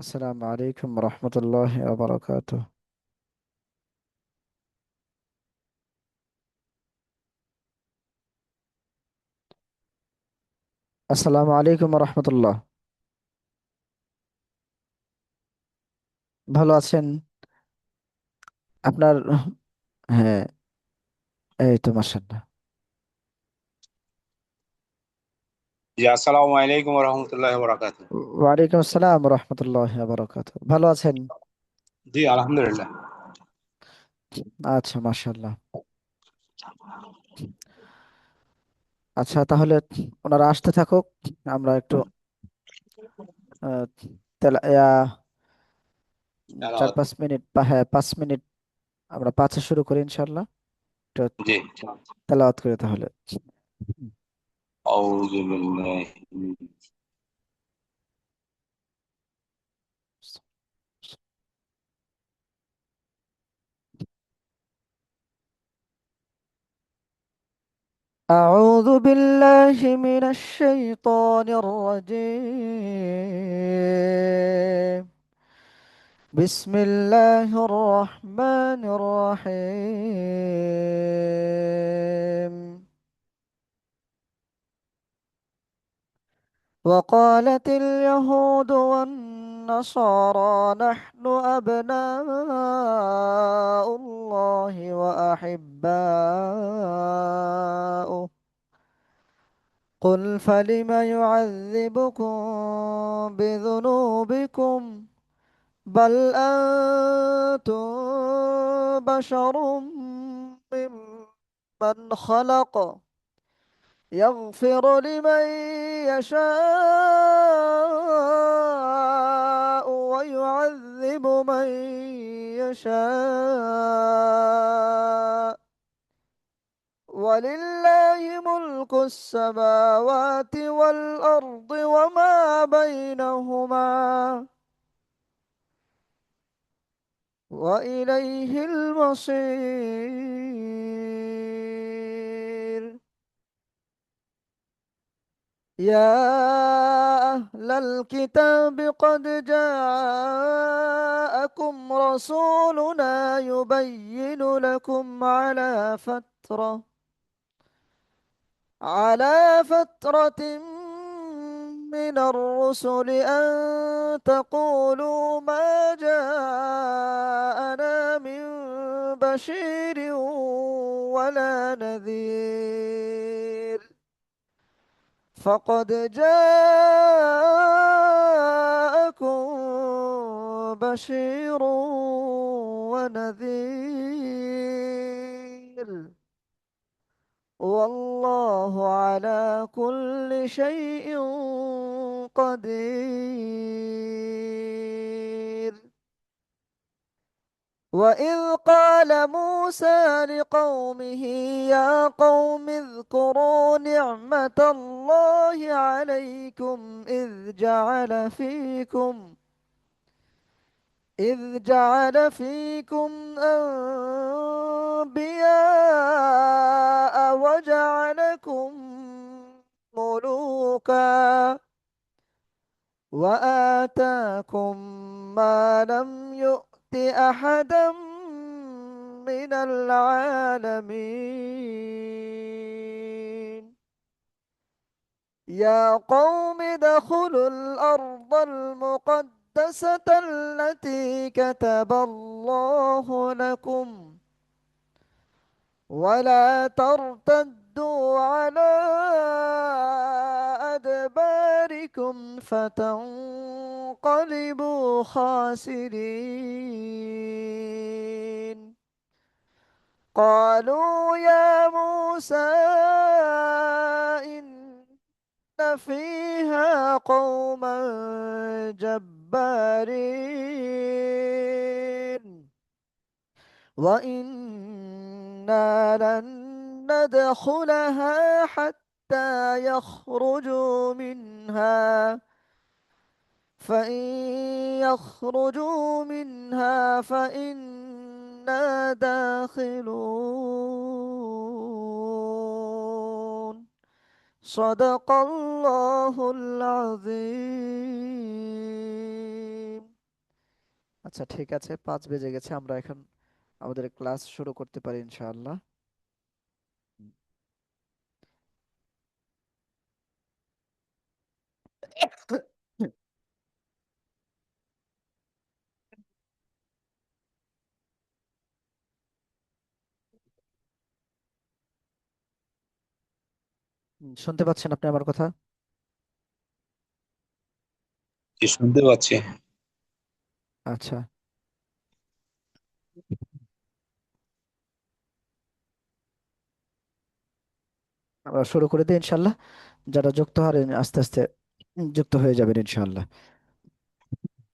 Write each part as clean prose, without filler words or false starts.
السلام عليكم ورحمة الله وبركاته. আসসালামু আলাইকুম রহমতুল্লাহ। ভালো আছেন? আপনার? হ্যাঁ, এই তো মাশাআল্লাহ। জি আসসালামু আলাইকুম রহমতুল্লাহ বরাকাতু। ওয়ালাইকুম আসসালাম রহমতুল্লাহ বারাকাতুহু। ভালো আছেন? জি আলহামদুলিল্লাহ। আচ্ছা, মাশাআল্লাহ। আচ্ছা, তাহলে ওনারা আসতে থাকুক। আমরা একটু আহ, তেলা- ইয়া, 4-5 মিনিট, হ্যাঁ 5 মিনিট আমরা 5-এ শুরু করি ইনশাআল্লাহ। একটু জি তেলাওয়াত করে তাহলে। আউযু বিল্লাহি أعوذ بالله من الشيطان الرجيم. بسم الله الرحمن الرحيم. وقالت اليهود والنصارى نحن أبناء الله وأحباؤه. قل فلم يعذبكم بذنوبكم؟ بل أنتم بشر ممن خلق، يغفر لمن يشاء ويعذب من يشاء، ولله ملك السماوات والأرض وما بينهما، وإليه المصير. يا أهل الكتاب قد جاءكم رسولنا يبين لكم على فترة من الرسل أن تقولوا ما جاءنا من بشير ولا نذير، فقد جاءكم بشير ونذير، والله على كل شيء قدير. وإذ قال موسى لقومه يا قوم اذكروا نعمة الله عليكم إذ جعل فيكم أنبياء وجعلكم ملوكا وآتاكم ما لم يؤت أحدا من العالمين. يا قوم ادخلوا الأرض المقدسة التي كتب الله لكم ولا ترتدوا على أدباركم فتنقلبوا خاسرين. قالوا يا موسى إن فيها قوما جبارين وإنا لن ندخلها حتى يخرجوا منها، فإن يخرجوا منها فإنا داخلون. صدق الله العظيم. আচ্ছা ঠিক আছে, 5 বেজে গেছে, আমরা এখন আমাদের ক্লাস শুরু করতে পারি ইনশাআল্লাহ। শুনতে পাচ্ছেন আপনি আমার কথা? কি শুনতে পাচ্ছি? আচ্ছা, আমরা শুরু করে দিই ইনশাআল্লাহ। যারা যুক্ত হবেন আস্তে আস্তে যুক্ত হয়ে যাবেন ইনশাআল্লাহ।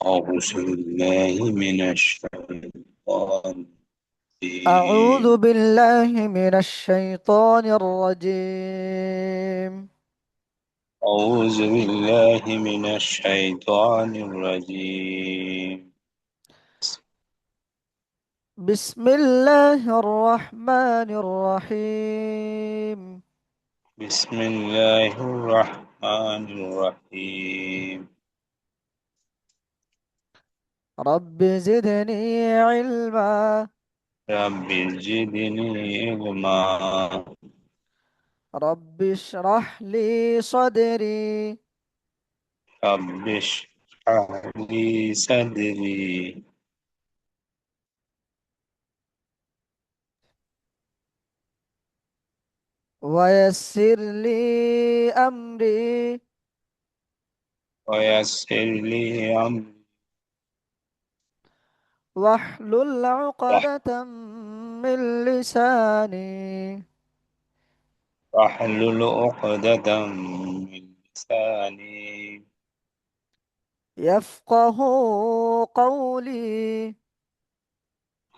أعوذ بالله من الشيطان الرجيم. أعوذ بالله من الشيطان الرجيم. أعوذ بالله من الشيطان الرجيم. بسم الله الرحمن الرحيم. بسم الله الرحمن الرحيم. رب زدني علما. رب زدني علما. رب اشرح لي صدري رب اشرح لي صدري. ويسر لي أمري ويسر لي أمري. واحلل عقدة من لساني واحلل عقدة من لساني يفقه قولي.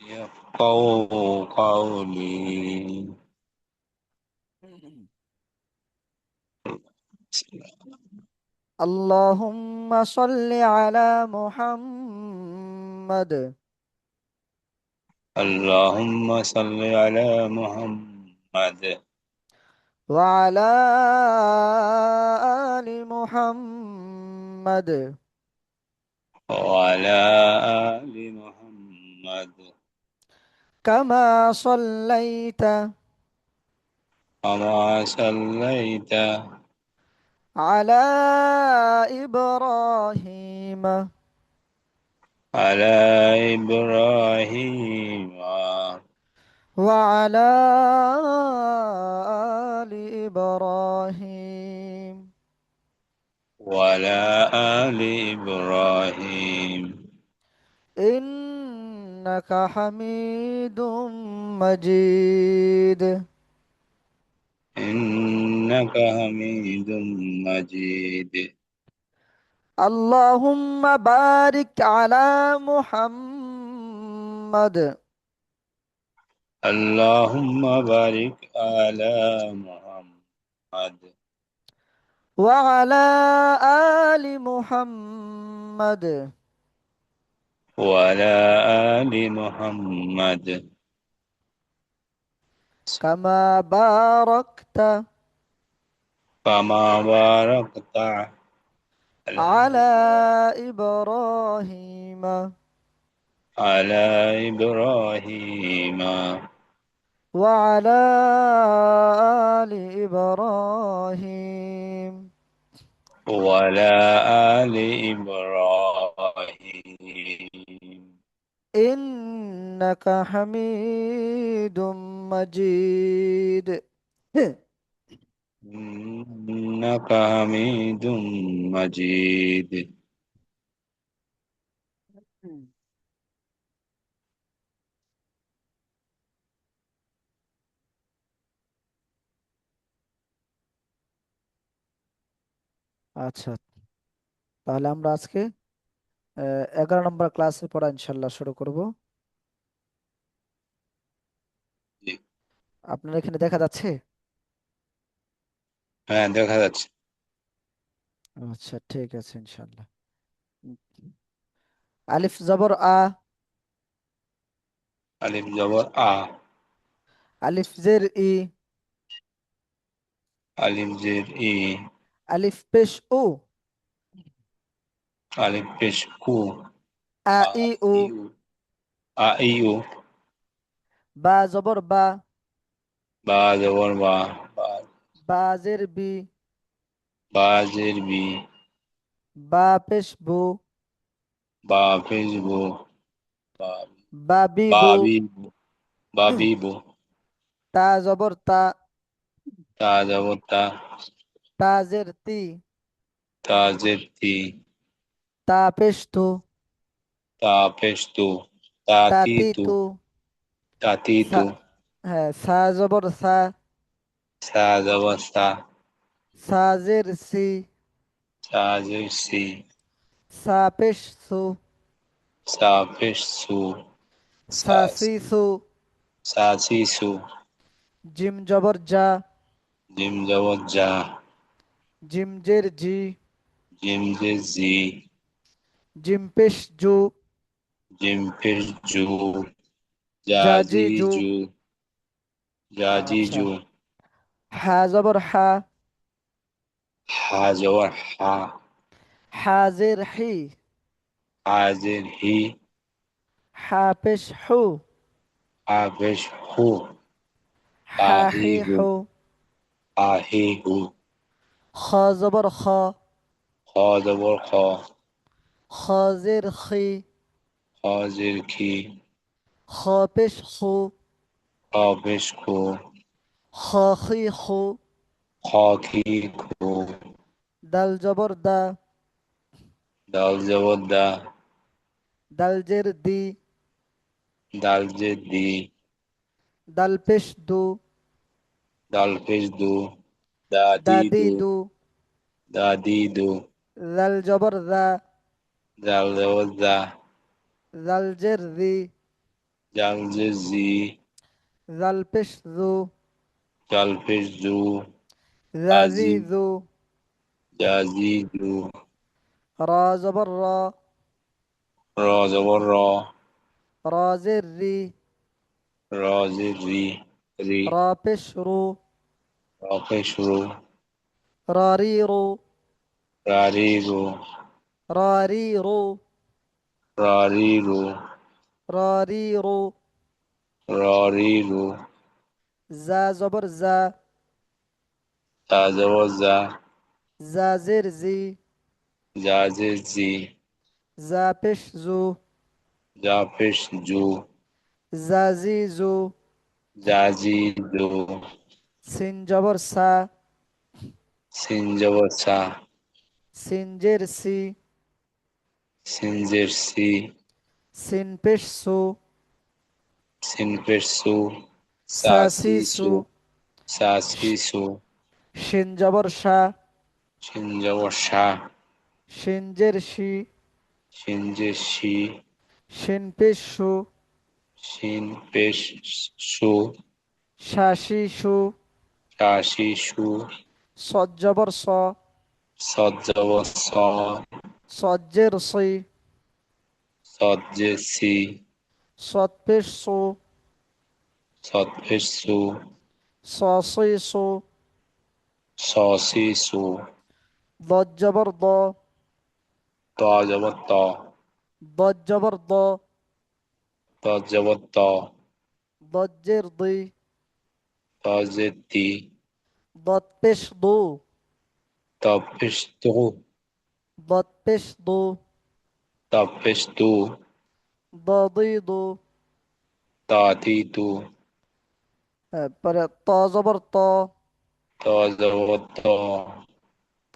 يفقهوا قولي. اللهم صل على محمد اللهم صل على محمد وعلى آل محمد وعلى آل محمد كما صليت كما صليت على إبراهيم على إبراهيم وعلى آل إبراهيم وعلى آل إبراهيم إنك حميد مجيد. إنك حميد مجيد. اللهم بارك على محمد اللهم بارك على محمد وعلى آل محمد وعلى آل محمد كما باركت كما باركت على على إبراهيم على إبراهيم وعلى آل إبراهيم وعلى آل إبراهيم إنك حميد مجيد. إنك حميد مجيد. আচ্ছা, তাহলে আমরা আজকে 11 নম্বর ক্লাসে পড়া ইনশাল্লাহ শুরু করব। আপনার এখানে দেখা যাচ্ছে? হ্যাঁ, দেখা যাচ্ছে। আচ্ছা ঠিক আছে ইনশাল্লাহ। উম, আলিফ জবর আ। আলিফ জবর আ। আলিফ জের ই। আলিফ জের ই। আলিফ পেশ উ। আলিফ পেশ কু। আ আ ই উ। ই উ। আ ই উ। বা জবর বা। বা জবর বা। বা বা জের বি। বা জের বি। বা পেশ বু। বা পেশ বু। বা বা বি বা বু। বি বু। বা বি বু। তা জবর তা। তা জবর তা। তা জের তি। তা জের তি। তা পেশ তু। তা পেশ তু। তা তা তি তি তু। তু। তা তি সা, তু। হ্যাঁ, সা জবর সা। সা জবর সা। সা জের সি। সা জের সি। সা পেশ সু। সা পেশ সু। সা সা সি সু। সা সি সু। জিম জবর জা। জিম জবর জা। জিম জের জি। জিম জের জি। জিম পেশ জু। জিম পেশ জু। জা জাজি জি জু। জু। জা জি আচ্ছা। জু। হা জবর হা। হা জবর হা। হা জের হি। হা জের হি। হা পেশ হু। হা পেশ হু। হা হা হি হি হু। হু। হা হি হু। খ জবর খ। খ জবর খ। খ জের খি। খ জের খি। খ পেশ খু। খ পেশ খু। খ খি খু। খ খি খু। দাল জবর দা। দাল জবর দা। দাল জের দি। দাল জের দি। দাল পেশ দু। দাল পেশ দু। দা দা দি দি দু। দু। দা দি দু। দাল জবর দা। জাল জবর জা। দাল জের রি। জাল জের জি। দাল পেশ জু। জাল পেশ জু। রাজি আজি জু। জাজি জু। রা জবর রা। র জবর র। রা জের রি। র জের রি। রি। রা পেশ রু। র পেশ রু। রা রি রু। রা রি রু। রা রি রু। রা রি রু। রা রি রু। র রি রু। জা জবর জা। জা জবর জা। জা জের জি। জা জের জি। জা পেশ জু। জা পেশ জু। জা জি জু। জা জি জু। সিন জবর সা। সিন জবর সা। সিন জের সি। সিন জের সি। সিন পেশ সু। সিন পেশ সু। সা সা সি সি সু। সু। সা সি সু। শিন জবর সা। সিন জবর সা। শিন জের শি। সিন জের শি। শিন পেশ সু। সিন পেশ সু। সা শি সু। সা সি সু। সদ জবর স। সদ জবর স। সদ জের সি। সদ জের সি। সদ পেশ সু। সদ পেশ সু। স সি সু। স সি সু। দদ জবর দ। ত জবর ত। দদ জবর দ। ত জবর ত। দদ জের দি। ত জের তি। দদ পেশ দু। ত পেশ তু। দদ পেশ দু। ত পেশ তু। দদি দু। ত তি তু। তারপরে ত জবর ত। ত জবর ত।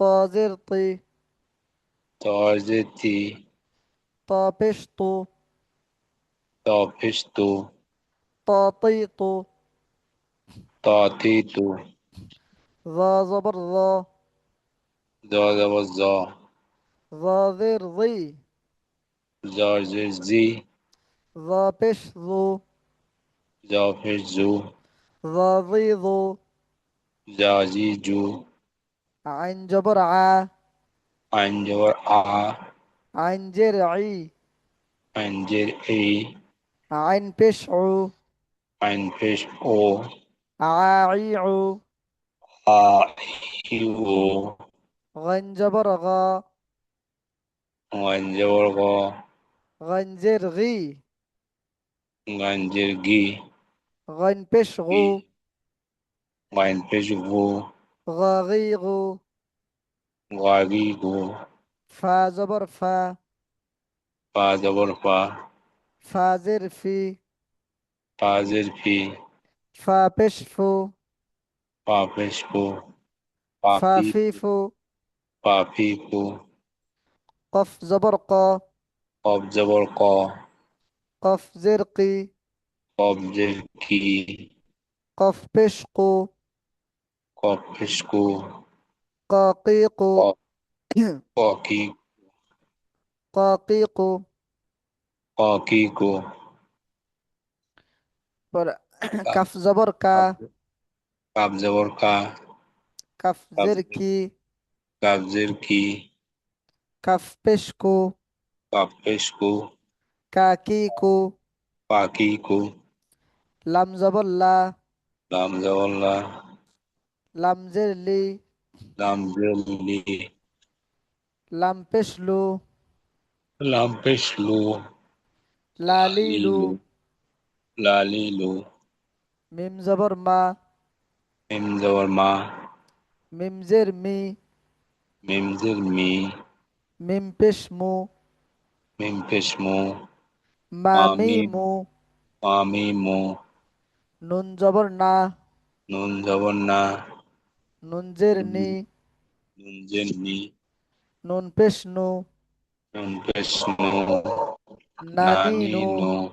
ত জের তি। ত জের তি। ত পেশ তু। ত পেশ তু। ত তি তু। ত তি তু। জ জবর জ। জ জবর জ। জ জের জি। জ জের জি। জ পেশ জু। জ পেশ জু। জ জি জু। জা জি জু। আইন জবর আ। আইন জবর আ। আইন জের ই। আইন জের ই। আইন পেশ উ। আইন পেশ ও। আই উ। আ ই ও। গইন জবর গ। গাইন জবর গ। غين غي. গাঞ্জের গি, غين بش গি, غو. গাইন পেশ গো, غاغي غو. গাগি গো, فا زبر فا. পা জবর পা, فازر في. ফাজের ফি, فا بش فو. পা পেশ পো, فا পাপি, في فو. পাপি পো, قف زبر قا. কব জবর ক, قف زرقي. কবজের কি, قف بش قو. কব পেশ কো, قاقيقو. ক- ককি, قاقيقو. ককি কো, पर কা- كف زبر কাব كا. কাব জবর কা, كف কাবজের زركي. কাবজের কি, كف بشكو. কব পেশ কো, كاكيكو. পাকি কো, لم زبر لا. লাম জবর লা, لم زرلي. লাম জের লি, لم بشلو. লাম পেশ লো, লালি لاليلو. লো, লালি লো, ميم زبر ما. মিম জবর মা, ميم زر مي. মিম জের মি, ميم بشمو. মিম পেশ মো, ما মামি, ميمو. মামি মো, نون زبر نا. নুন জবর না, نون زر ني. নুন জের নি, نون بشنو. নুন পেশ নো, নানি نانينو. নো,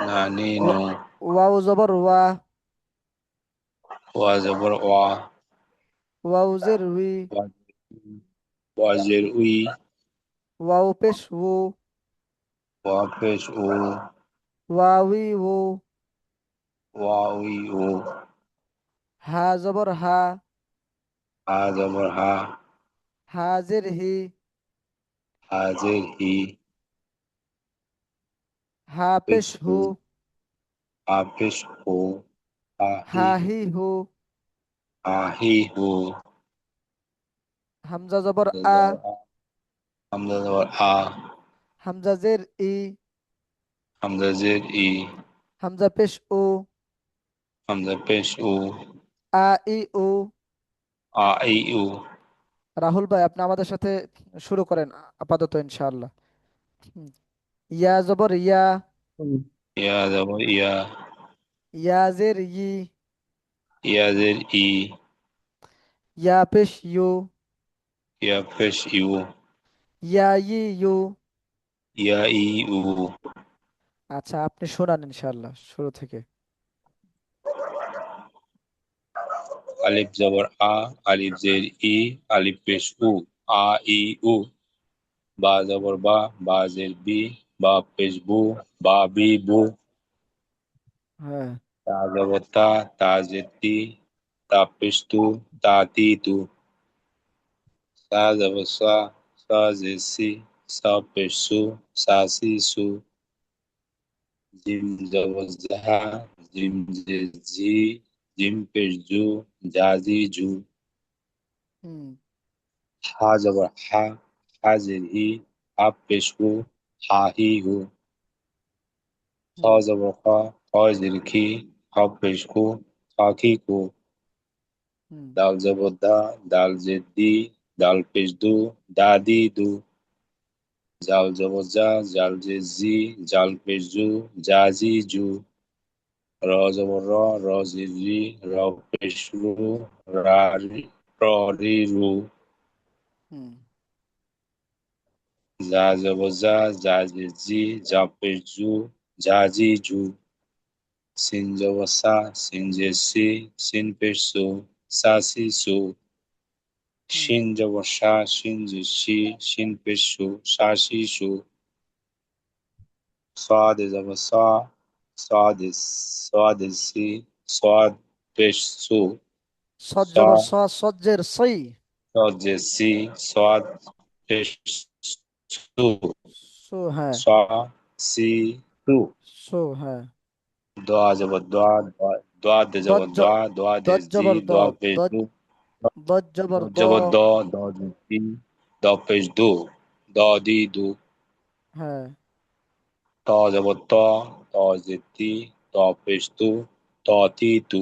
নানি و- নো, واو زبر وا. ওয়া জবর ওয়া, واو زر وي. ওয়াজের উই, واو بش وو. ওয়া পেশ ও, واوي وو. ওয়া উই ও, ها زبر ها. হা জবর হা, حاضر هي. হাজের হি, ها পেশ بش হু, هو. হা পেশ হো, হা হি, ها هي هو. হা হি হো, همزة زبر জবর آ. আ, হামজা জবর আ, همزة زر إي. হামজা জের ই, همزة بش أو. হামজা পেশ উ, আ ই ও। আ ই উ, রাহুল ভাই আপনি আমাদের সাথে শুরু করেন আপাতত ইনশাআল্লাহ। হুম। ইয়া জবর ইয়া। ইয়া জবর ইয়া, ইয়া জের ই। ইয়া জের ই, ইয়া পেশ ইউ। ইয়া পেশ ইউ, ইয়া ই ইউ। ইয়া ই উ, আচ্ছা আপনি শোনান ইনশাআল্লাহ শুরু থেকে। আলিফ জবর আ, আলিফ জের ই, আলিফ পেশ উ, আ ই উ, বা জবর বা জের বি, বা পেশ বু, বা বি বু, হ্যাঁ। তা জবর তা জের তি, তা পেশ তু, তা তি তু, সা জবর সা জের সি, সা পেশ সু, সা সি সু, জিম জবর জা, জিম জের জি, জিম পেশ জু, জা জি জু, হুম। হা জবর হা, হাজির হি, হা পেশ হু, হা হি হু, খ হুম। জবর খ, হাজির খি, হা পেশ খু, হা খি খু, হুম। দাল জবর দা, দাল জের দি, দাল পেশ দু, দা দি দু, জাল জবর জা, জাল জের জি, জাল পেশ জু, জা জি জু, র জবর র জের রি, র পেশ রু, রা রি, র রি রু, হুম। জা জবর জা, জা জের জি, জা পেশ জু, জা জি জু, সিন জবর সা, সিন জের সি, সিন পেশ সু, সা সি সু, হুম। শিন জবর সা, শিন জের সি, শিন পেশ সু, সা সি সু, صاد জবর সা, صاد সি, صاد পেশ সু, সদ সা, জবর স সজ্জের সই। صاد জের সি, صاد পেশ সু, সো হ্যাঁ। সা সি সু, সো হ্যাঁ। দোয়া জবর দোয়া, দোয়া দে দজ জবর দোয়া, দোয়া দে দজ জি, জবর দ। দোয়া পেশ দজ দু, দজ জবর দ। জবর দ, দ জের দি, দ পেশ দু, দ দি দু, হ্যাঁ। জবর ত, ত জের তি, ত পেশ তু, ত তি তু।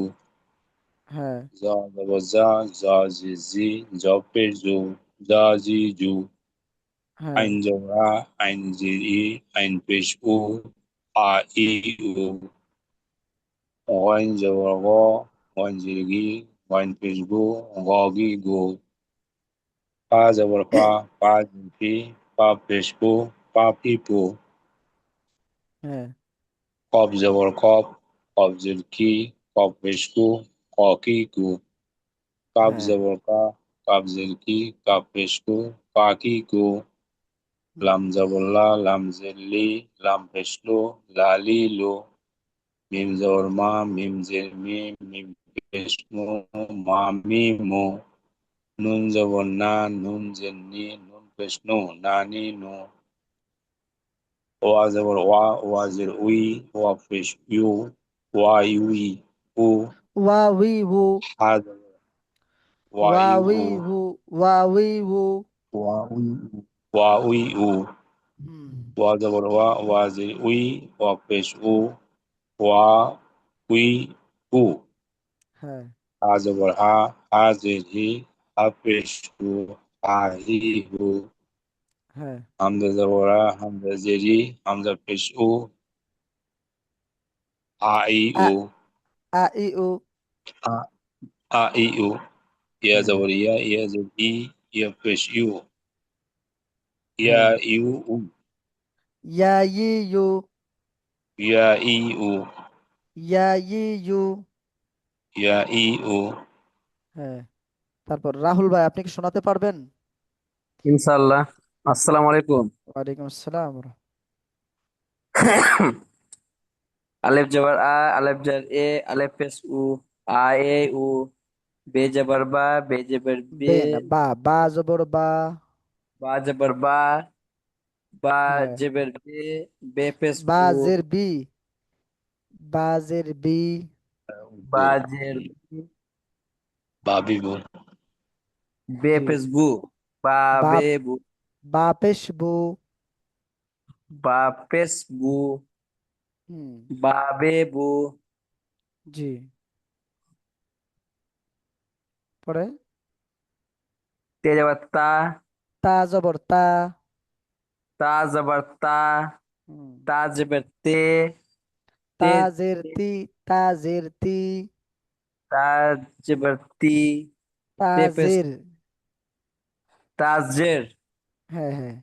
হ্যাঁ জা জবর জা, জা জি জি, জ পেশ জু, জা জি জু। হ্যাঁ আইন জবর আ, আইন জির ই, আইন পেশ উ, আ ই উ। غين জবর গ, গইন জির গি, গইন পেশ গু, গ গি গু। পা জবর পা, পা জির পি, পা পেশ পু, পা পি পু। হ্যাঁ কফ জবর কফ, কফ জের কি, কফ পেশ কু, ক কি কু। কাফ হ্যাঁ জবর কা, কাফ জের কি, কাফ পেশ কু, কা কি কু। হুম। লাম জবর লা, লাম জের লি, লাম পেশ লু, লা লি লু। মিম জবর মা, মিম জের মি, মিম পেশ মু, মা মি মু। নুন জবর না, নুন জের নি, নুন পেশ নু, না নি নু। ওয়া জবর ওয়া, ওয়া জের উই, ওয়া পেশ ইউ, ওয়া ইউই উ। ওয়া উই উ, হা জবর ওয়া ওয়া ইউ উই উ, উ, ওয়া উই উ। ওয়া উই উ, ওয়া উই উ। হুম। ওয়া জবর ওয়া, ওয়া জের উই, ওয়া পেশ উ, ওয়া উই উ। হ্যাঁ হা জবর হা, হা জের হি, হা পেশ হু, হা হি হু। হ্যাঁ হামজা জবর আ, হামজা জের ই, হামজা পেশ উ, আ ই আ উ। আ ই উ। আ আ ই উ। ইয়া হ্যাঁ জবর ইয়া, ইয়া জের ই, ইয়া পেশ ইউ, ইয়া হ্যাঁ ইউ উ। ইয়া ই ইউ, ইয়া ই উ, ইয়া ই ইউ। ইয়া ই উ। হ্যাঁ তারপর রাহুল ভাই আপনি কি শোনাতে পারবেন? ইনশাআল্লাহ। আসসালামু আলাইকুম। ওয়ালাইকুম আসসালাম। আলেফ জবর আ, আলেফ জের এ, আলেফ পেশ উ, আ এ উ। বে জবর বা, বে জবর বে, বে না বা, বা জবর বা। বা জবর বা, বা হ্যাঁ জবর বে, বে পেশ বা বু, জের বি, বা জের বি। বা জের বি, ভাবি বু। বে জি। পেশ বু, বা বা, বে বু, বা পেশ বু। বা পেশ বু, হুম। বা বে বু। জি। পরে তে জবর তা, তা জবর তা। তা জবর তা, হুম। তা জবর তে, তে তা জের তি, তা জের তি। তা জবর তি, তা তে পেশ জের। তাজের। হ্যাঁ হ্যাঁ।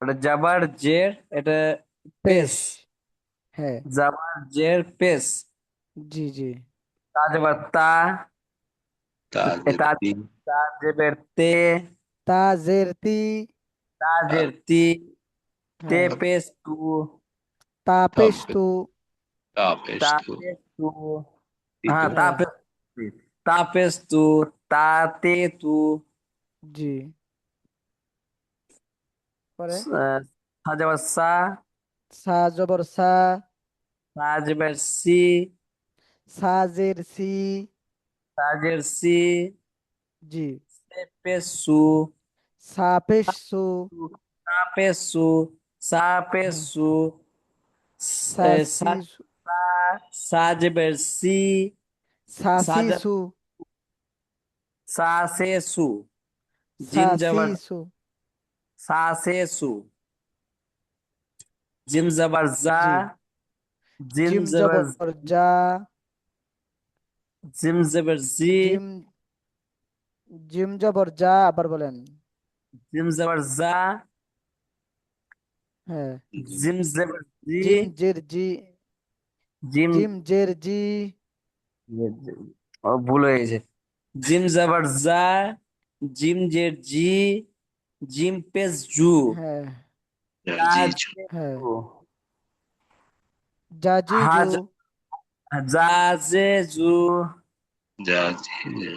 এটা জাবার জের, এটা পেস। পেশ। হ্যাঁ। জাবার জের পেস। জি জি। তাজবার তা, তা তাজেতি, তাজেবের তে, তা জের তি। তাজের তি, তে হ্যাঁ। পেস তু, তা পেশ তাপে, তু। তাপেশ তা তু, পেস তু। হ্যাঁ, তিতু, তা হ্যাঁ। পেস, তা পেস তু, তা তে তু। জি। পরে সাজাবার সা, সা জবর সা। সাজেবার সি, সা জের সি। সাজের সি, জি। সে পেস সু, সা পেশ সু। সা পেস সু, সা পেস হ্যাঁ। সু। সা সি সা সু। সাজেবার সি, সা সি সাজা সু। সা সে সু। সা জিম সি জবর সু। সা সে সু। জিম জবর জা, জি। জিম জিম জবর জবর যা। জিম জবর জি, জিম, জিম জবর যা আবার বলেন। জিম জবর জা, হ্যাঁ। জিম জবর জি, জিম জের জি। জিম জিম জের জি। ভুল হয়ে গেছে। জিম জবর জা, জিম জের জি, জিম পেস জু, হ্যাঁ তাজ রাজিজু, হ্যাঁ। জু, জাজিজু। হাজ জাজে জু, জাজিজু,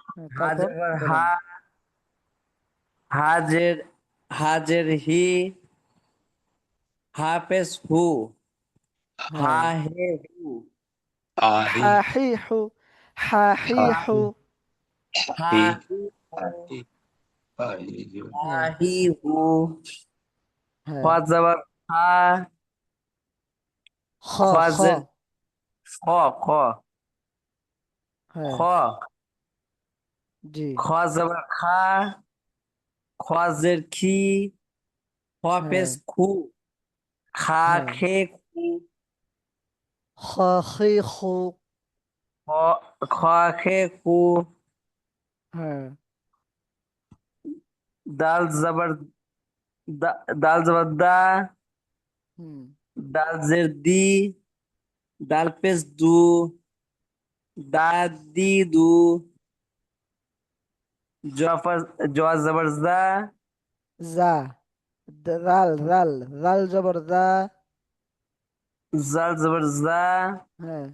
হ্যাঁ, তারপর হাজর বলেন। হা, হাজের হাজের হি, হাফেজ হু, হা হ্যাঁ। হে হু, আহি, হাহিহু। হা হাহিহু। হা আহি, হি হু, আহি, আহি, হা হ্যাঁ হি হু। হ্যাঁ। হা জবর হা, খ খ খজের খ খ হ্যাঁ খ জি খ জবর খা, খজের খি, খ হ্যাঁ পেশ খু, খা হ্যাঁ খে খু, খ খি খু খ খ খে খু, হ্যাঁ দাল জবর দাল জবর দা, হুম দাল জের দি, দাল পেশ দু, দা দি দু, জফর জোয়া জবর জা, যা রাল রাল রাল জবর দা জাল জবর জা, হ্যাঁ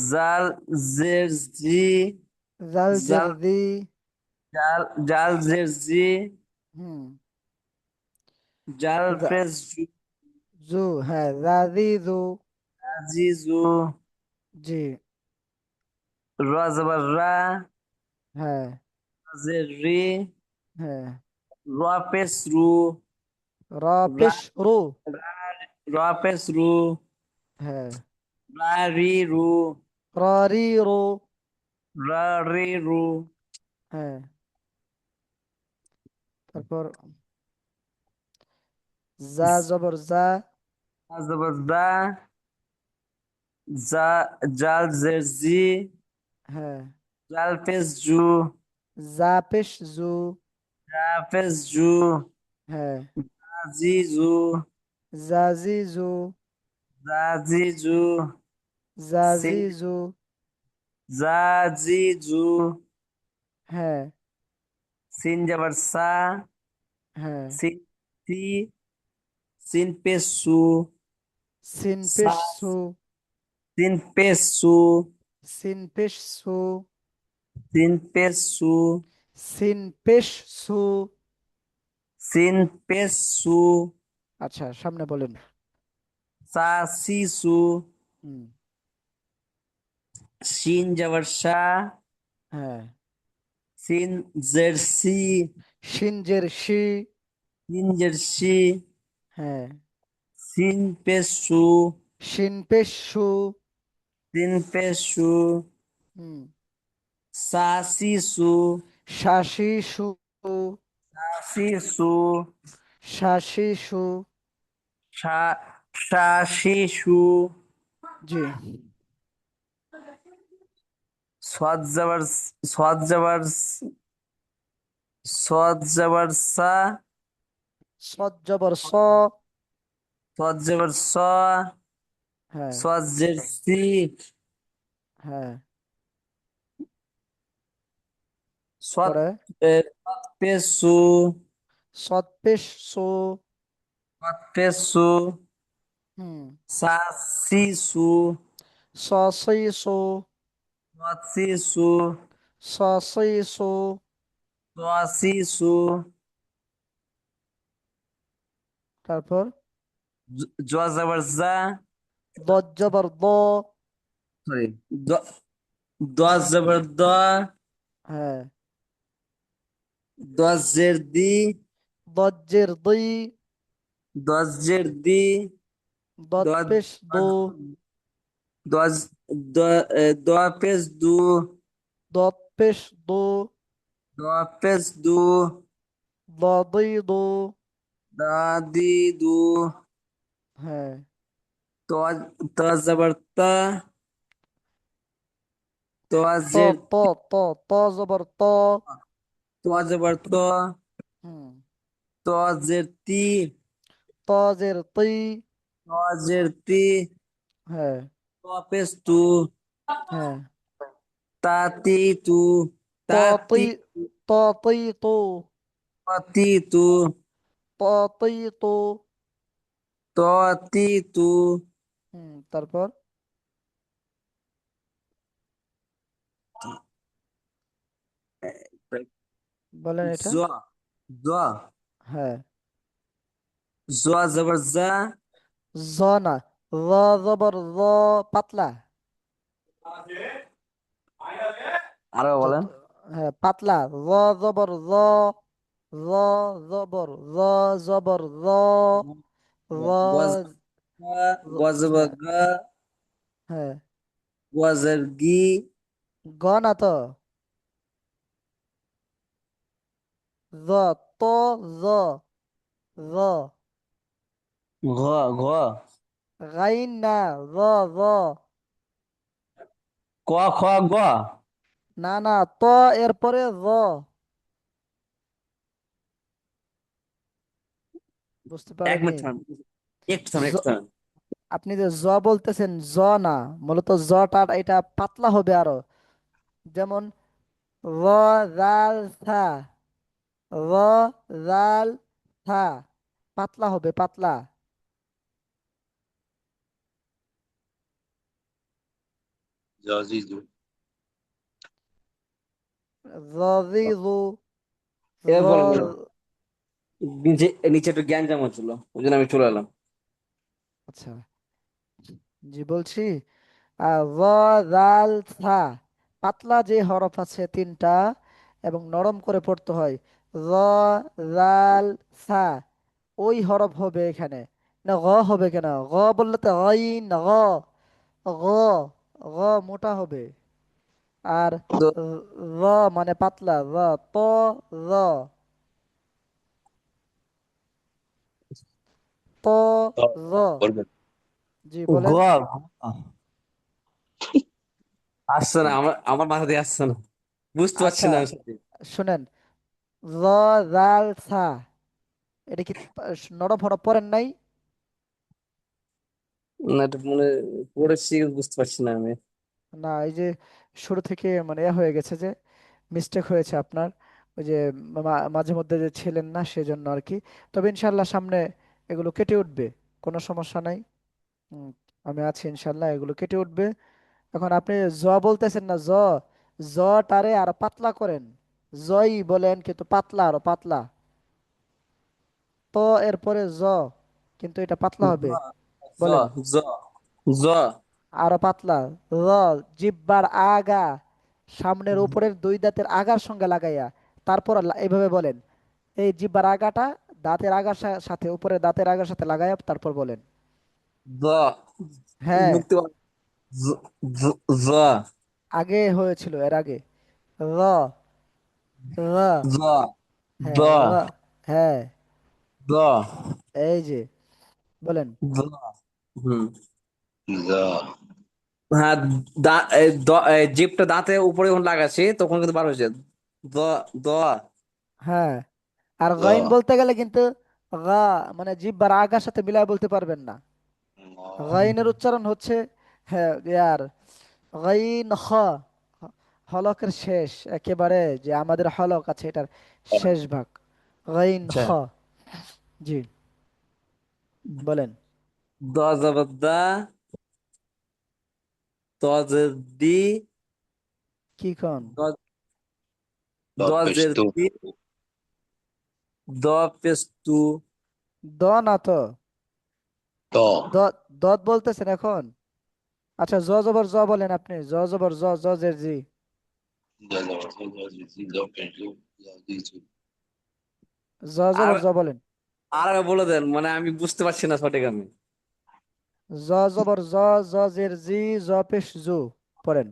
জাল জের জি, জাল জের জাল দি জাল জাল জের জি, হুম জাল জা- পেশ জু, জু হ্যাঁ রাজিজু জি জু, জি র জবর রা, হ্যাঁ জের রি, হ্যাঁ র পেশ রু, র রা পেশ রু র পেশ রু, হ্যাঁ রা রি রু, র রি রু রা রি রু, হ্যাঁ তারপর যা জবর যা জা জবর দা, জা জাল জের জি, হ্যাঁ জাল পেশ জু, যা পেশ জু জা পেশ জু, হ্যাঁ জি জু, জাজিজু জা জি জু, সিন জাজিজু জা জি জু, হ্যাঁ সিন জবর সা, হ্যাঁ সিন সি, সিন পেশ সু, সিন সা পেশ সু সিন পেশ সু, সিন পেশ সু সিন পেশ সু, সিন পেশ সু সিন পেশ সু, আচ্ছা সামনে বলেন সা সি সু, হুম শিন জবর সা, হ্যাঁ সিন জার্সি, সিনজের শি সিন জার্সি, হ্যাঁ সিন পেশ সু, সিন পেশ সু সিন পেশ সু, হুম সা সি সু, শাসি সু সি সু, শাসি সু সা সা সি সু, জি সদ জবর সদ জবর সদ জবর সা, সদ জবর স সদ জবর স, হ্যাঁ সদ জের সি, হ্যাঁ সদ পরে সদ পেশ সু, সদ পেশ সু সদ পেশ সু, হুম সা সি সু, স সই সু সদ সি সু, স সই সু স সি সু, তারপর জ জবর জা, দজ জবর দ সরি দ জবর দ, হ্যাঁ দ জের দি, দজ্জের দি দ জের দি, দ দত পেশ দো দ দ দ পেশ দু, দত পেশ দো দ পেশ দু, দদি দো দা দি দু, হ্যাঁ ত ত জবর তা, ত ত জের ত ত ত জবর ত ত জবর ত, হুম ত জের তি, ত জের তি ত জের তি, হ্যাঁ ত পেশ তু, হ্যাঁ তা তি তু, ত তা তি তি ত তি তু ত তি তু, ত তি তু ত তি তু, তারপর বলেন এটা জ জ হ্যাঁ জ জবর জা, জ না র জবর র পাতলা আরো বলেন। যত হ্যাঁ পাতলা র জবর র র জবর র জবর র র গজ গজব হ্যাঁ, গ, হ্যাঁ, গজের গি, গ না তো, জ, তো, জ, জ, ঘ, ঘ, গাইন না, জ, জ, ক, খ, গ। না না, তো এরপরে জ, বুঝতে এক পারেননি? মিনিট থাম, একটু থাম, জ, একটু থাম। আপনি যে জ বলতেছেন, জ না, মূলত জটা এটা পাতলা হবে আরো, যেমন র, জাল, থা, র, জাল, থা, পাতলা হবে, পাতলা। জজিজু, রজিজু, র, এবার বলেন বলেন। নিচে নিচে একটু জ্ঞান জাম হচ্ছিল, ওই জন্য আমি চলে এলাম। আচ্ছা, জি বলছি, আর র, জাল, থা, পাতলা যে হরফ আছে তিনটা এবং নরম করে পড়তে হয়, র, জাল, থা, ওই হরফ হবে এখানে, না গ হবে কেন? গ বললে তো গইন, গ, গ, গ মোটা হবে, আর তো র মানে পাতলা, র, ত, র, ত, ত, র, বলবেন। জি গ, বলেন। আসছে না, আমার আমার মাথা দিয়ে আসছে না, বুঝতে পারছি আচ্ছা, না আমি সত্যি। শুনেন, র, জাল, সা, এটা কি নরম হরফ পড়েন নাই? না, এটা মনে পড়েছি, বুঝতে পারছি না আমি। না, এই যে শুরু থেকে মানে এ হয়ে গেছে যে মিস্টেক হয়েছে আপনার, ওই যে মাঝে মধ্যে যে ছিলেন না সেজন্য আর কি। তবে ইনশাল্লাহ সামনে এগুলো কেটে উঠবে, কোনো সমস্যা নাই। হুম, আমি আছি ইনশাল্লাহ, এগুলো কেটে উঠবে। এখন আপনি জ বলতেছেন না, জ, জ টারে আর পাতলা করেন, জই বলেন কিন্তু পাতলা, আরো পাতলা, তো এরপরে জ, কিন্তু এটা পাতলা হবে, জ, বলেন। জ, জ, আরো পাতলা, র, জিহ্বার আগা, সামনের উপরের দুই দাঁতের আগার সঙ্গে লাগাইয়া, তারপর এইভাবে বলেন, এই জিহ্বার আগাটা দাঁতের আগার সাথে, উপরের দাঁতের আগার সাথে লাগাইয়া তারপর বলেন। জ, হ্যাঁ, মুক্তি পাওয়া- জ, জ, জ, আগে হয়েছিল, এর আগে, র, র, জ, দ, হ্যাঁ, র, হ্যাঁ, দ, এই যে বলেন। দ, হুম। জ, হ্যাঁ, জিভটা দাঁতে উপরে যখন লাগাচ্ছি তখন কিন্তু বার হয়েছে। দ, দ, হ্যাঁ, আর জ, গাইন বলতে গেলে কিন্তু গা মানে জিহ্বার আগার সাথে মিলাই বলতে পারবেন না। ম, গাইনের উচ্চারণ হচ্ছে, হ্যাঁ ইয়ার, গাইন খ, হলকের শেষ একেবারে, যে আমাদের হলক আছে এটার শেষ ভাগ, গাইন আচ্ছা। খ, জি বলেন। দ জবর দা, ত জের দি, কি কন? দ, দ জের তপেস্তু, দি, দ পেশ তু। দ না তো, ত, দ, দত বলতেছেন এখন। আচ্ছা, জ জবর জ বলেন আপনি, জ জবর জ, জ জের জি, জজিজু, জপেস্তু, জজিজু, জ আর জবর জ বলেন। আর আগে বলে দেন, মানে আমি বুঝতে পারছি না সঠিক আমি। জ জবর জ, জ জের জি, জ পেশ জু, পড়েন।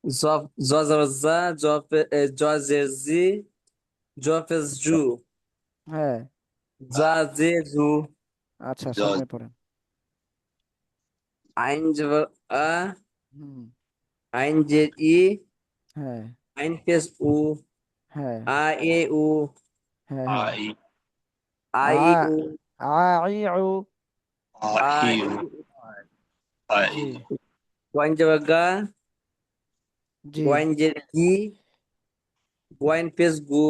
জ, জ জবর জা, জ জের জি, জ পেশ জু, হ্যাঁ, জা জে জু। আচ্ছা জ, সামনে পড়েন। আইন জবর আ, হুম, আইন জের ই, হ্যাঁ, আইন পেশ উ, হ্যাঁ, আ এ উ, হ্যাঁ, হ্যাঁ, আই, আ আ, ই উ, আ, ই, উ, আ আহিউ, ই উ। জি, আই, ওয়াইন জবর গা, জি, ওয়াইন জের গি, ওয়াইন পেশ গু,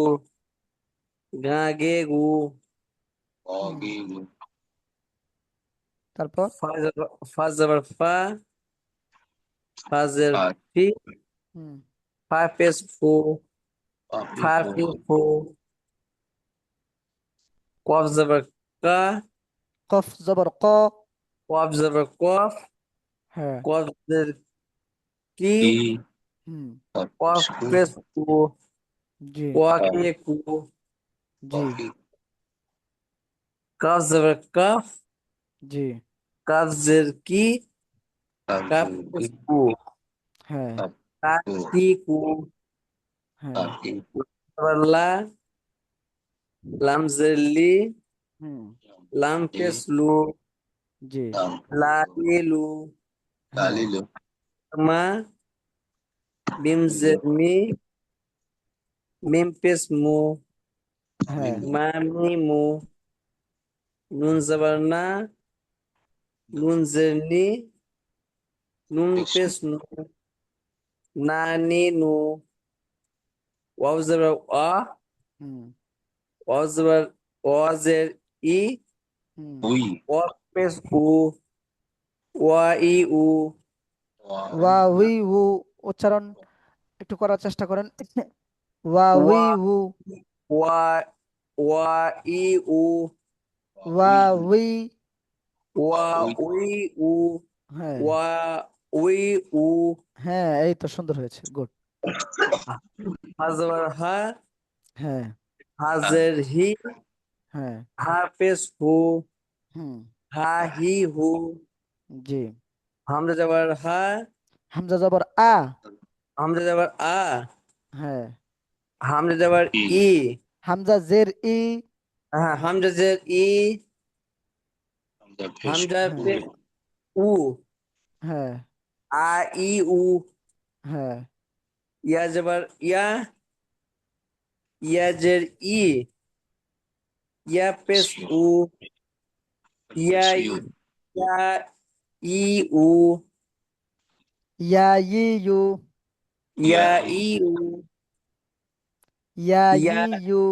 গা গে গু, হুম, অগিগু, তারপর, ফা জবর ফা, ফা জের আর, ফি, হুম, ফা পেশ ফু, ফা পাপিফু, ফি ফু, কফ জবর কা, কফ জবর ক, কফ জবর কফ, হ্যাঁ, কফ জের কি, কি, হুম, কফ তপেস্তু, পেশ কু, জি, কোয়া ক, কে কু, জি, কফি, কাফ জবর কাফ, জি, কাজের কি, কাপ তাজিরকি কু, হ্যাঁ তাপু কি কু, হ্যাঁ তাকি লা, লামজের লি, হুম লাম লি পেশ লু, জি লা তামপুতু লু, হ্যাঁ তালিলু মা, তালিলু মিমজের মি, মিম পেশ মু, হ্যাঁ তামিলু মা মি মু, নুন জবর না, নুন জের নি, নুন পেশু পেশ নু, না নি নু, ওয়াও জবর আ, হুম ওয়াও জবর ওয়াজের ই, হুম উই ওয়া পেশ উ, ওয়া ই উ, ওয়া ওয়াই উই উ উচ্চারণ একটু করার চেষ্টা করেন ওয়া উই ওয়া উ ওয়া ওয়া ই উ, ওয়া উই উই ওয়া উই উই উ, হ্যাঁ ওয়া উই উ, হ্যাঁ এই তো সুন্দর হয়েছে গুড হাজর হা, হ্যাঁ হাজের হি, হ্যাঁ হা পেশ হু, হুম হা হি হু, জি হামজা জবর হা, হামজা জবর আ হামজা জবর আ, হ্যাঁ হামজা জবর ই ই, হামজা জের ই হ্যাঁ হামজা জের ই, হামজা পেশ হামজা উ হ্যাঁ পেশ উ, হ্যাঁ আ ই উ, হ্যাঁ ইয়া জবর ইয়া, ইয়া জের ই, ইয়া পেশ পেশিউ উ, ইয়া পেশিউ ইয়া ই উ, ইয়া ই ইউ ইয়া ইয়া ই ই উ, ইয়া ইয়া ই ইউ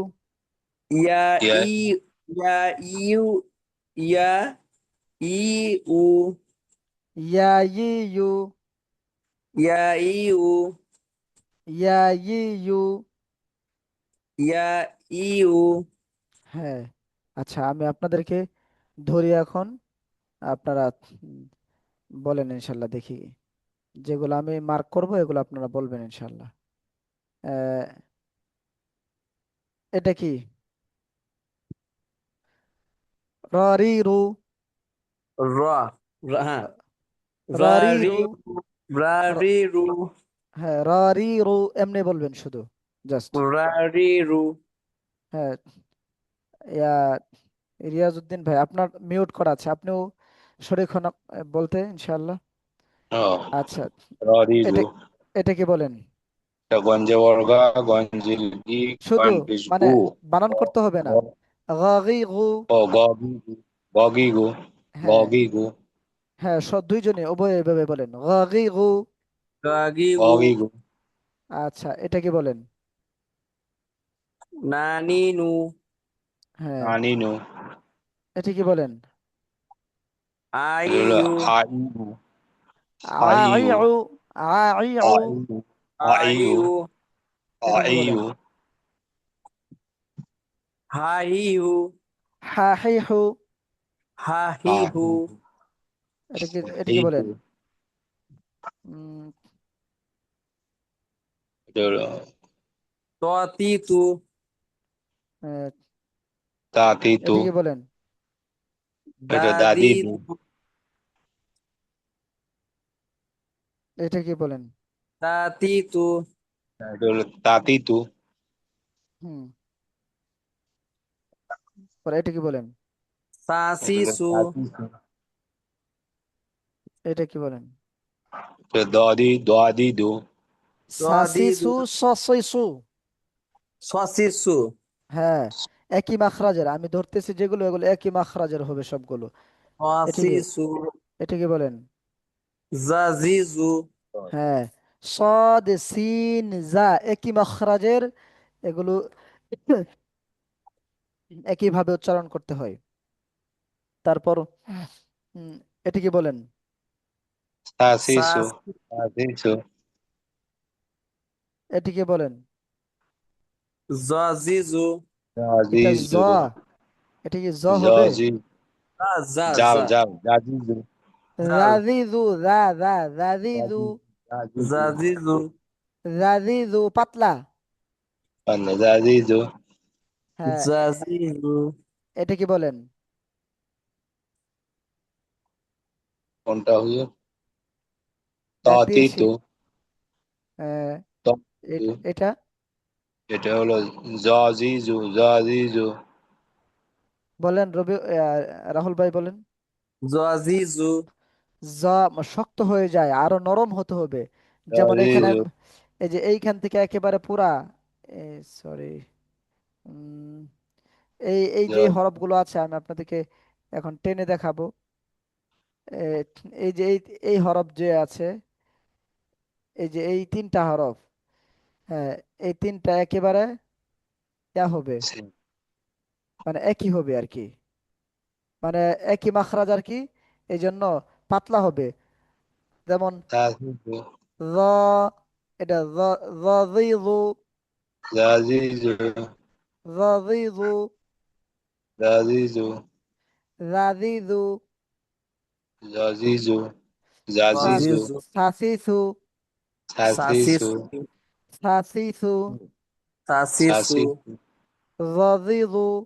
ইয়া ইয়া ই, ইয়া ইউ, ইয়া ই উ, ইয়া ই ইউ ইয়া ই উ, ইয়া ই ইউ ইয়া ই উ, হ্যাঁ আচ্ছা আমি আপনাদেরকে ধরি এখন আপনারা উম, বলেন ইনশাল্লাহ দেখি যেগুলো আমি মার্ক করব এগুলো আপনারা বলবেন ইনশাল্লাহ আহ, এটা কি রি রু র, হ্যাঁ, রি রি, রু র- রু, হ্যাঁ রি রু এমনি বলবেন শুধু জাস্ট রু, হ্যাঁ ইয়া রিয়াজউদ্দিন ভাই আপনার মিউট করা আছে আপনিও শরীক হন বলতে ইনশাল্লাহ ও আচ্ছা এটা ররিজু এটা কি বলেন এটা গঞ্জে বর্গা গঞ্জিল ই শুধু গঞ্জেশ মানে গু বানান করতে হবে না গাগি গু ও গগি গু গগি গু হ্যাঁ গগি গু হ্যাঁ দুইজনে উভয় এভাবে বলেন গাগি গু গাগি গু, গগি গু আচ্ছা এটা কি বলেন নানি নু, হ্যাঁ আনিনু এটা কি বলেন আই এটা হলো উ, আইউ আইউ আইউ আইউ আইউ আই আইউ উ, এটা কি বলেন আইউ হাই হু, হাহিহু হাহি হু, আহিউ এটা কি আহিউ বলেন উম, এটা হলো ততি তু, আহ, তাতিতু এটা কি বলেন এটা দাদি দাদিদু দু, এটা কি বলেন তাতি তু, এটা হলো তাতিতু হুম পরে এটা কি বলেন সাসি এটা হলো সু, তাতিতু এটা কি বলেন এটা দাদিদু দদি দু, সাসিসু সসিসু সসিসু, হ্যাঁ একই মাখরাজের আমি ধরতেছি যেগুলো এগুলো একই মাখরাজের হবে সবগুলো এটিকে সসিসু, এটিকে বলেন জাজিজু, হ্যাঁ সদ সিন জা একই মাখরাজের এগুলো একই ভাবে উচ্চারণ করতে হয় তারপর উম, এটিকে বলেন তাসিসু সাস, তাসিসু এটিকে বলেন জাজিজু, এটা জ জাজিজু এটি কি জ হবে জাজি জা জা যাও জা, যাও জাজিজু জাল, রাজিজু দা দা রাজিজু জাজিজু জাজিজু জাজিজু, রাজিজু পাতলা জাজিজু হ্যাঁ জাজিজু, এটা কি বলেন কোনটা হুজুর? ম্যাথ দিয়েছি। তাতিতু। আহ, তাতিতু। এটা এটা হলো জাজিজু জাজিজু। বলেন রবি, রাহুল ভাই বলেন। জাজিজু। যা শক্ত হয়ে যায়, আরো নরম হতে হবে। যেমন এখানে জাজিজু। এই যে এইখান থেকে একেবারে পুরা, সরি, এই এই যে জা- হরফগুলো আছে আমি আপনাদেরকে এখন টেনে দেখাবো। এ, এই যে এই হরফ যে আছে, এই যে এই তিনটা হরফ, হ্যাঁ, এই তিনটা একেবারে ইয়া হবে, মানে একই হবে আর কি, মানে একই মাখরাজ আর কি, এই জন্য পাতলা হবে। যেমন তাতিতু। য, এটা যাযিযু, জাজিজু যাযিযু, জাজিজু যাযিযু, জাজিজু সা- জাজিজু জাজিজু। সাসিসু, সাসিসু সাসিসু। সাসিসু, সাসিসু। সাসিসু যাযিযু, গগিগু।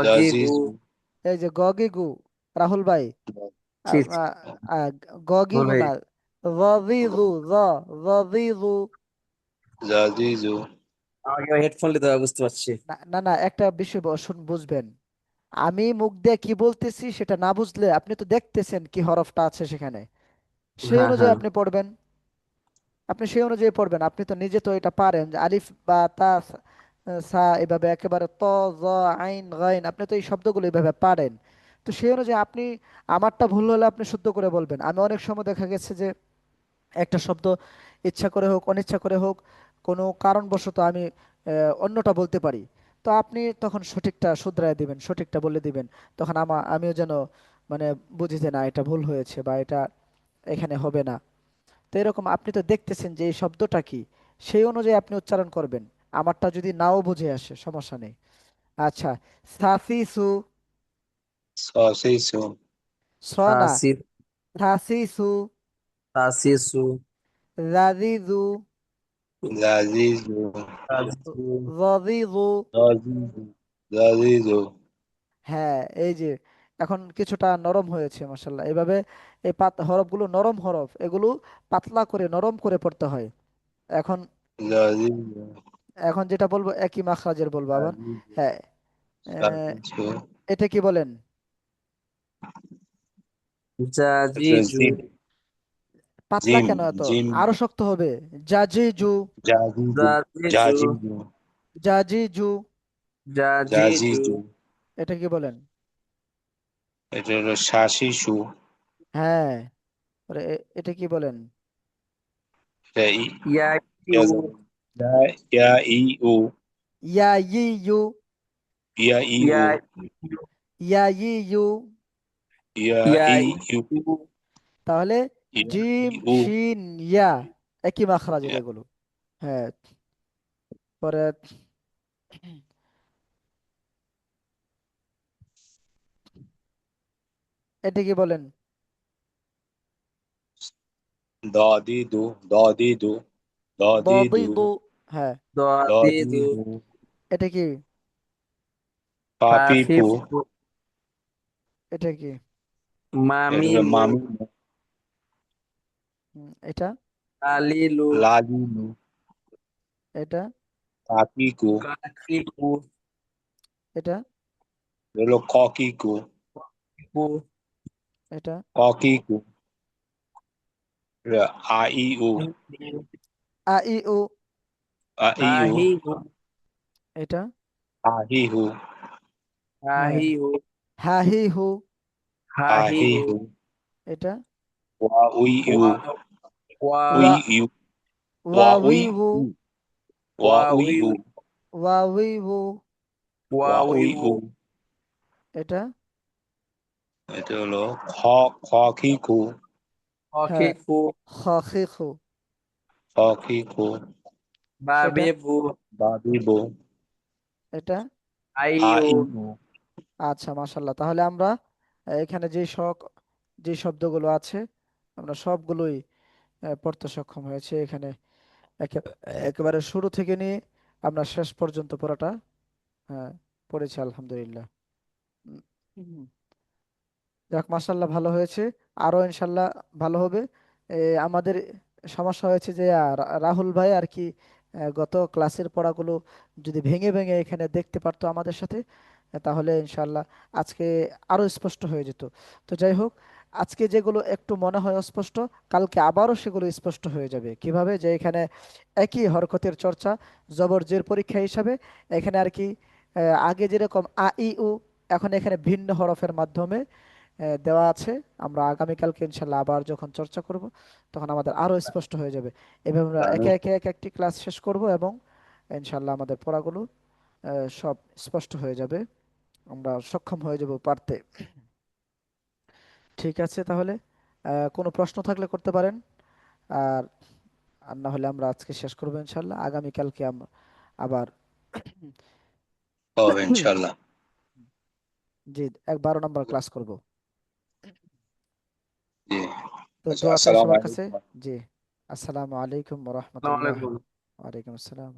জাজিজু। এই যে গগিগু, রাহুল ভাই, ছি ছি, ভুল গগিগু হয়ে না, যাযিযু, যাযিযু। জাজিজু। আমাকে হেডফোন নিতে হবে, বুঝতে পারছি। না না না, একটা বিষয় বুঝবেন। আমি মুখ দিয়ে কি বলতেছি সেটা না বুঝলে, আপনি তো দেখতেছেন কি হরফটা আছে সেখানে, সেই হ্যাঁ অনুযায়ী হ্যাঁ। আপনি পড়বেন। আপনি সেই অনুযায়ী পড়বেন, আপনি তো নিজে তো এটা পারেন যে আলিফ বা তা সা এভাবে একেবারে ত, জ, আইন, গাইন, আপনি তো এই শব্দগুলো এইভাবে পারেন। তো সেই অনুযায়ী আপনি, আমারটা ভুল হলে আপনি শুদ্ধ করে বলবেন। আমি অনেক সময় দেখা গেছে যে একটা শব্দ ইচ্ছা করে হোক অনিচ্ছা করে হোক, কোনো কারণবশত আমি অন্যটা বলতে পারি। তো আপনি তখন সঠিকটা শুধরায় দিবেন, সঠিকটা বলে দিবেন। তখন আমিও যেন মানে বুঝি যে না, এটা ভুল হয়েছে বা এটা এখানে হবে না। তো এরকম আপনি তো দেখতেছেন যে এই শব্দটা কি, সেই অনুযায়ী আপনি উচ্চারণ করবেন। আমারটা যদি নাও বুঝে আসে সমস্যা নেই। আচ্ছা, সাফিসু, সাসিসু স না, সাসি। সাসিসু, সাসিসু। রাজিজু, জাজিজু সাজিসু। রজিজু। জাজিজু জাজিজু হ্যাঁ, এই যে এখন কিছুটা নরম হয়েছে মাশাল্লাহ। এভাবে এই হরফগুলো নরম হরফ, এগুলো পাতলা করে নরম করে পড়তে হয়। এখন জাজিজু এখন যেটা বলবো একই মাখরাজের বলবো আবার। জাজিজু হ্যাঁ, আহ, সাসিসু। এটা কি বলেন? এটা জাজিজু। জিম। পাতলা জিম কেন এত? জিম। আরো শক্ত হবে। জাজিজু, জাজিজু জাজিজু। জাজিজু জাজিজু। জাজিজু। জাজিজু। এটা কি বলেন? এটা হলো শাসিসু। হ্যাঁ, এটা কি বলেন? এটা ইয়া ইয়াকিউ। জাম। ইয়া ই উ। ইয়া ই ইউ, ইয়া ই উ। ইয়াকিউ। ইয়া ই ইউ। ইয়া ই উ। ইয়াকিউ। তাহলে ইয়া ই জিম, উ। শিন, ইয়া, একই মাখরাজের ইয়া। এগুলো। হ্যাঁ, পরে এটা কি বলেন? দাদিদু দাদিদু দাদিদু দদিদু, হ্যাঁ, দাদিদু। দাদিদু। এটা কি? পাপিপু। খাফিফু। এটা কি? এটা হলো মামিমু। মামি। এটা, কালিলু। লালিমু। এটা, কাকিকু। কাকিকু। এটা, এটা হলো ককিকু। কু। এটা, ককিকু। এটা আ ই উ। আ ই উ। আ ই উ। আহিহু। এটা, আহিহু। হ্যাঁ, আহিহু। হা হি হু। হাহিহু। আহিহু। এটা, ওয়া উই ইউ। ওয়া ওয়া উই ওয়া, ইউ। ওয়া উই ওয়াভিভু, উ। ওয়া উই উ। ওয়াউইউ। ওয়াভিভু। ওয়া উই ওয়াউইউ। উ। এটা, এটা হলো খ খকিকু। হ্যাঁ, হকিকু। খাখিখু। খকিকু। এটা, বাবিবু। বাবিবু। এটা। আ আইউ। ই উ। আচ্ছা, মাশাল্লাহ, তাহলে আমরা এখানে যে শব্দগুলো আছে আমরা সবগুলোই পড়তে সক্ষম হয়েছে এখানে। একে- একেবারে শুরু থেকে নিয়ে আমরা শেষ পর্যন্ত পড়াটা, হ্যাঁ, পড়েছি আলহামদুলিল্লাহ। উম, হুম। যাক, মাশাল্লাহ, ভালো হয়েছে। আরো ইনশাল্লাহ ভালো হবে। আমাদের সমস্যা হয়েছে যে রাহুল ভাই আর কি গত ক্লাসের পড়াগুলো যদি ভেঙে ভেঙে এখানে দেখতে পারতো আমাদের সাথে, তাহলে ইনশাল্লাহ আজকে আরো স্পষ্ট হয়ে যেত। তো যাই হোক, আজকে যেগুলো একটু মনে হয় অস্পষ্ট, কালকে আবারও সেগুলো স্পষ্ট হয়ে যাবে। কিভাবে? যে এখানে একই হরকতের চর্চা, জবর জের পরীক্ষা হিসাবে এখানে আর কি আগে যেরকম আ ই উ, এখন এখানে ভিন্ন হরফের মাধ্যমে দেওয়া আছে। আমরা আগামীকালকে ইনশাল্লাহ আবার যখন চর্চা করব, তখন আমাদের আরো স্পষ্ট হয়ে যাবে। এভাবে আমরা একে একে এক একটি ক্লাস শেষ করব, এবং ইনশাল্লাহ আমাদের পড়াগুলো সব স্পষ্ট হয়ে যাবে, আমরা সক্ষম হয়ে যাব পারতে। ঠিক আছে তাহলে, কোনো প্রশ্ন থাকলে করতে পারেন। আর আর না হলে আমরা আজকে শেষ করবো ইনশাল্লাহ, আগামীকালকে আমরা আবার হবে ইনশাল্লাহ। জি 12 নম্বর ক্লাস করব। জি। তো আচ্ছা, দোয়া চাই আসসালামু সবার কাছে। আলাইকুম। জি, আসসালামু আলাইকুম ওয়া আসসালামু রাহমাতুল্লাহ। আলাইকুম। ওয়ালাইকুম আসসালাম।